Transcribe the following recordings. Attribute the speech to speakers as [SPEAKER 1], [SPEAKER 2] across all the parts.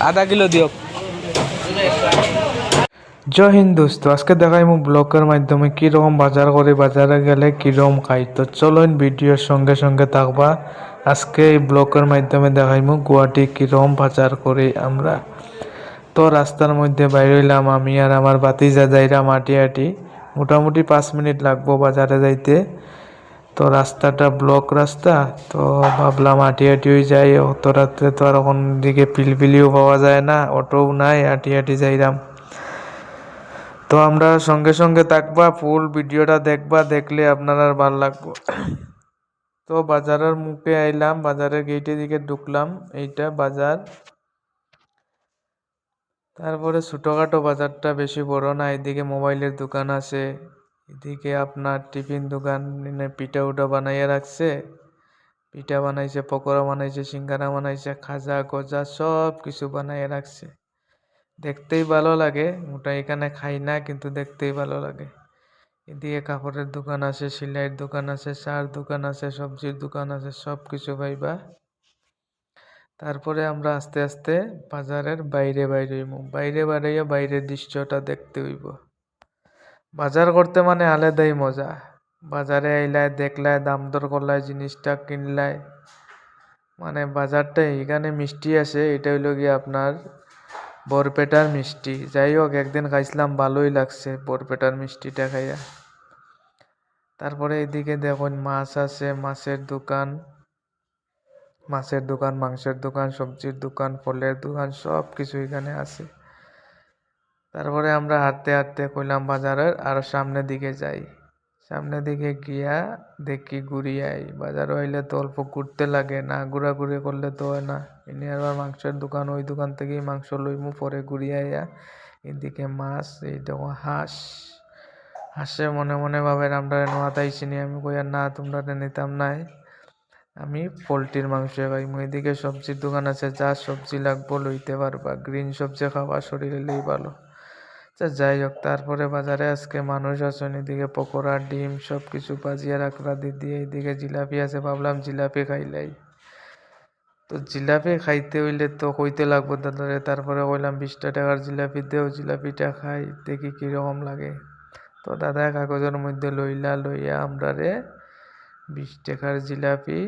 [SPEAKER 1] আধা কিলো দিও। জয় হিন্দ দোস্ত, আজকে দেখাই মু ব্লগের মাধ্যমে কীরকম বাজার করে, বাজারে গেলে কীরকম খাই। তো চলুন ভিডিওর সঙ্গে সঙ্গে থাকবা। আজকে এই ব্লগের মাধ্যমে দেখাই মু গুয়াহাটি কীরকম বাজার করি আমরা। তো রাস্তার মধ্যে বাইরে হইলাম আমি আর আমার ভাতিজা, যাইরাম হাঁটি হাঁটি। মোটামুটি 5 মিনিট লাগবো বাজারে যাইতে। তো রাস্তাটা ব্লক রাস্তা, তো ভাবলাম হাঁটি হাঁটি যাই। অত রাত্রে তো আর ওখান দিকে পিলপিলিও পাওয়া যায় না, অটোও নাই, হাঁটি হাঁটি যাইরাম। তো আমরা সঙ্গে সঙ্গে থাকবা, ফুল ভিডিওটা দেখবা, দেখলে আপনার আর ভাল লাগবো। তো বাজারের মুখে আইলাম, বাজারের গেটের দিকে ঢুকলাম। এইটা বাজার। তারপরে ছোটখাটো বাজারটা, বেশি বড় না। এদিকে মোবাইলের দোকান আছে, এদিকে আপনার টিফিন দোকান, পিঠা উঠা বানাইয়া রাখছে। পিঠা বানাইছে, পকোড়া বানাইছে, সিঙ্গারা বানাইছে, খাজা গজা সব কিছু বানাইয়া রাখছে। দেখতেই ভালো লাগে। ওটা এখানে খাই না, কিন্তু দেখতেই ভালো লাগে। এদিকে কাপড়ের দোকান আছে, সেলাইয়ের দোকান আছে, চার দোকান আছে, সবজির দোকান আছে, সব কিছু পাইবা। তারপরে আমরা আস্তে আস্তে বাজারের বাইরে বাইরে হইব। বাইরে বাইরে বাইরের দৃশ্যটা দেখতে হইব। বাজার করতে মানে আলাদাই মজা। বাজারে আইলায়, দেখলায়, দাম দর করলায়, জিনিসটা কিনলায়। মানে বাজারটা, এখানে মিষ্টি আছে, এটা হইল গিয়ে আপনার বরপেটার মিষ্টি। যাই হোক, একদিন খাইছিলাম, ভালোই লাগছে বরপেটার মিষ্টিটা খাইয়া। তারপরে এদিকে দেখুন মাছ আছে, মাছের দোকান, মাংসের দোকান, সবজির দোকান, ফলের দোকান, সব কিছু এখানে আছে। তারপরে আমরা হাঁটতে হাঁটতে কইলাম বাজারের আর সামনের দিকে যাই। সামনের দিকে গিয়া দেখি ঘুরিয়াই। বাজারও আইলে তো অল্প ঘুরতে লাগে, না ঘোরাঘুরি করলে তো হয় না। এনে আবার মাংসের দোকান, ওই দোকান থেকেই মাংস লইমু, পরে ঘুরিয়াইয়া। এদিকে মাছ, এই দেখো হাঁস। হাঁসে মনে মনে ভাবে আমরা নোয়াতাইছি নি। আমি কইয়া না, তোমরা নিতাম নাই, আমি পোলট্রির মাংস খাইমু। এদিকে সবজির দোকান আছে, যা সবজি লাগবো লইতে পারবা। গ্রিন সবজি খাওয়া শরীরেরই ভালো। যাই হোক, তারপরে বাজারে আজকে মানুষ আছেন। এদিকে পকোড়া, ডিম, সব কিছু ভাজিয়া রাখলা দিয়ে। এদিকে জিলাপি আছে, ভাবলাম জিলাপি খাইলাই। তো জিলাপি খাইতে হইলে তো কইতে লাগবো দাদারে। তারপরে কইলাম 20 টাকার জিলাপি দেও, জিলাপিটা খাই, দেখি কিরকম লাগে। তো দাদা কাগজের মধ্যে লইয়া আমরা 20 টাকার জিলাপি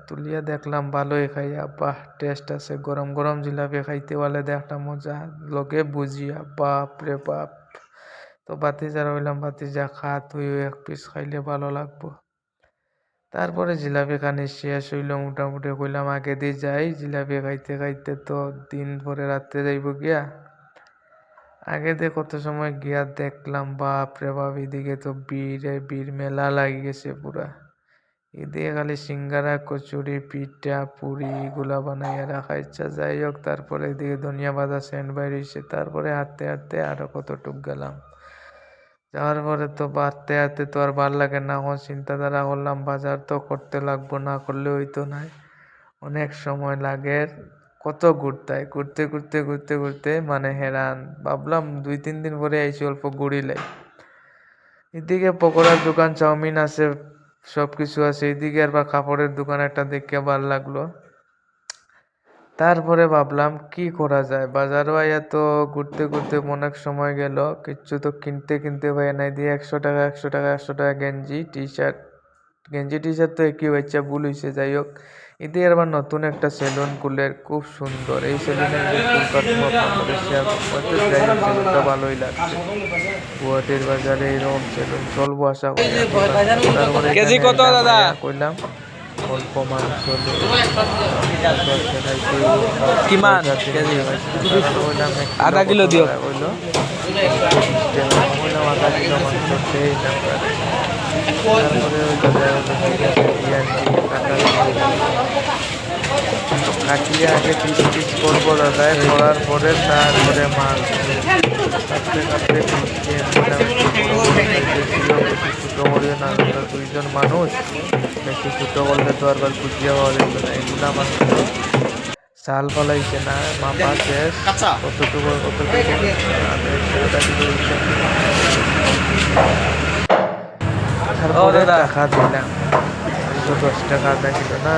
[SPEAKER 1] তুলিয়া দেখলাম, ভালোই খাইয়া, বাহ টেস্ট আছে। গরম গরম জিলাপি খাইতে পারলে একটা মজা, লগে বুঝিয়া, বাপ রে বাপ। তো ভাতিজার হইলাম, ভাতিজা খা, তুইও এক পিস খাইলে ভালো লাগবো। তারপরে জিলাপি খানি শেষ হইল মোটামুটি। কইলাম আগে দিয়ে যাই, জিলাপি খাইতে খাইতে তো দিন পরে রাত্রে যাইব গিয়া। আগে দিয়ে কত সময় গিয়া দেখলাম, বাপ রে বাপ, এদিকে তো বীর মেলা লাগি গেছে পুরা। এদিকে খালি সিঙ্গারা, কচুরি, পিঠা, পুরি, এগুলা বানাইয়া রাখা ইচ্ছা। যাই হোক, তারপরে এদিকে ধনিয়া পাতা সেন্ট বাইরেছে। তারপরে হাঁটতে হাঁটতে আরো কতটুক গেলাম। যাওয়ার পরে তো হাঁটতে হাঁটতে তো আর ভাল লাগে না। এখন চিন্তাধারা করলাম বাজার তো করতে লাগবো, না করলে হইতো নাই। অনেক সময় লাগে, কত ঘুরতে ঘুরতে মানে হেরান। ভাবলাম 2-3 দিন পরে আইছি, অল্প ঘুরিলাই। এদিকে পকোড়ার দোকান, চাউমিন আছে, সবকিছু আছে। এদিকে আবার কাপড়ের দোকান একটা দেখে ভাল লাগলো। তারপরে ভাবলাম কি করা যায়। বাজারও আয়া তো ঘুরতে ঘুরতে অনেক সময় গেল, কিচ্ছু তো কিনতে পাই নাই। দিয়ে 100 টাকা গেঞ্জি টি শার্ট তো একই বাচ্চা ভুল হয়েছে। যাই হোক, এদিকে আবার নতুন একটা সেলুন খুলে, খুব সুন্দর। এই সেলুনে চুল কাটবো, আপনাদের শেয়ার করবো। যাই হোক, সেলুনটা ভালোই লাগছে। গুয়াহাটির বাজারে এরকম সেলুন চলবো আশা করি। তারপরে কেজি কত দাদা?
[SPEAKER 2] কইলাম অল্প মাংস
[SPEAKER 1] কিমান কেজি? আধা কিলো দিও।
[SPEAKER 2] কইলো 20 টাকা। আধা কিলো মাংস খেয়ে কাটিয়ে আগে পিস করবো দাদা, করার পরে তারপরে মাছ কাটতে কাটতে ছোটো করিও না, 2জন মানুষ, বেশি ছোটো করলে তো আর বুঝিয়া পাওয়া যাবে না। এগুলা মাছ চাল ফলাইছে না, মাপা শেষ, কতটুকু তারপরে টাকা দিলাম। 10 টাকা আধা কিলো না,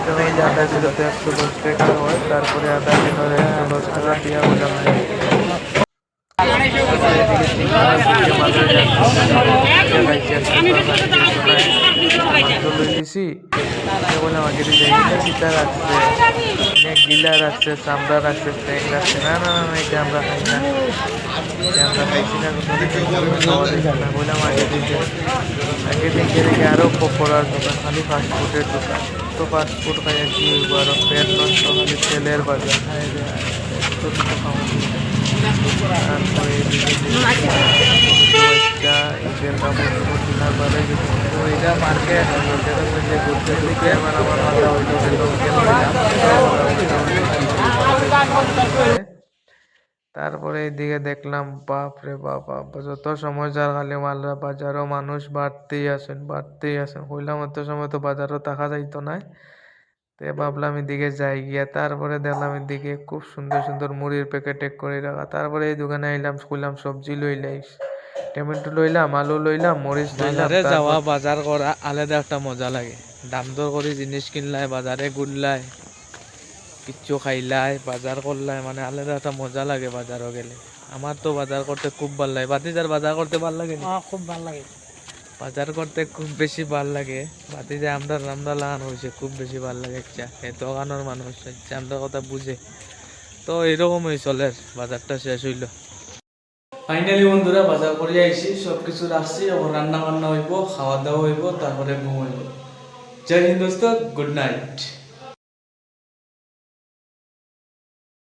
[SPEAKER 1] সিস্টেম হয়েছে আধা কিলোতে 110 টাকা হয়, তারপরে আধা কিলোর 110 টাকা দিয়া বললাম যে বললাম আগে গিলা রাখছে, চামড়া রাখছে, ট্যাং রাখছে, না না না এটা আমরা খাই না, এটা আমরা খাইছি না, বললাম আগে দেখে দেখে আরো পকোড়ার দোকান, খালি ফাস্টফুডের দোকান, তো ফাস্টফুড খাই কি হইব, আরো পেট নষ্ট, খালি তেলের বাজার খাই তারপরে ঈদের কাপড় কেনার পরে ওইটা মার্কেট ঘুরতে ঘুরতে আমার মাথা তারপরে এইদিকে দেখলাম বাপ রে বাপ যত সময় যার খালি মালরা বাজারও মানুষ বাড়তেই আসেন কইলাম অত সময় তো বাজারও থাকা যাইতো না, তো ভাবলাম এদিকে যাই গিয়া, তারপরে দেখলাম এদিকে খুব সুন্দর সুন্দর মুড়ির প্যাকেট করে রাখা, তারপরে এই দোকানে আইলাম, কইলাম সবজি লইলাই, টমেটো লইলাম, আলু লইলাম, মরিচ লইলাম। যাওয়া বাজার করা আলাদা একটা মজা লাগে, দাম দর করে জিনিস কিনলাই, বাজারে ঘুরলাই, কিচ্ছু খাইলাই, বাজার করলাই, মানে আলাদা একটা মজা লাগে বাজারও গেলে। আমার তো বাজার করতে খুব ভালো লাগে। বাতিজার বাজার করতে ভালো লাগে?
[SPEAKER 2] খুব ভালো লাগে
[SPEAKER 1] বাজার করতে খুব বেশি ভাল লাগে। বাতিজা আমরা রামদা লাগানো হয়েছে, খুব বেশি ভাল লাগে। এত গানোর মানুষ আমরা কথা বুঝে, তো এরকমই চলে। বাজারটা শেষ হইল, ফাইনালি বন্ধুরা বাজার করে আইছি, সবকিছু রাখছি, এখন রান্না বান্না হইব, খাওয়া দাওয়া হইব, তারপরে ঘুম হইব। জয় হিন্দ দোস্ত, গুড নাইট।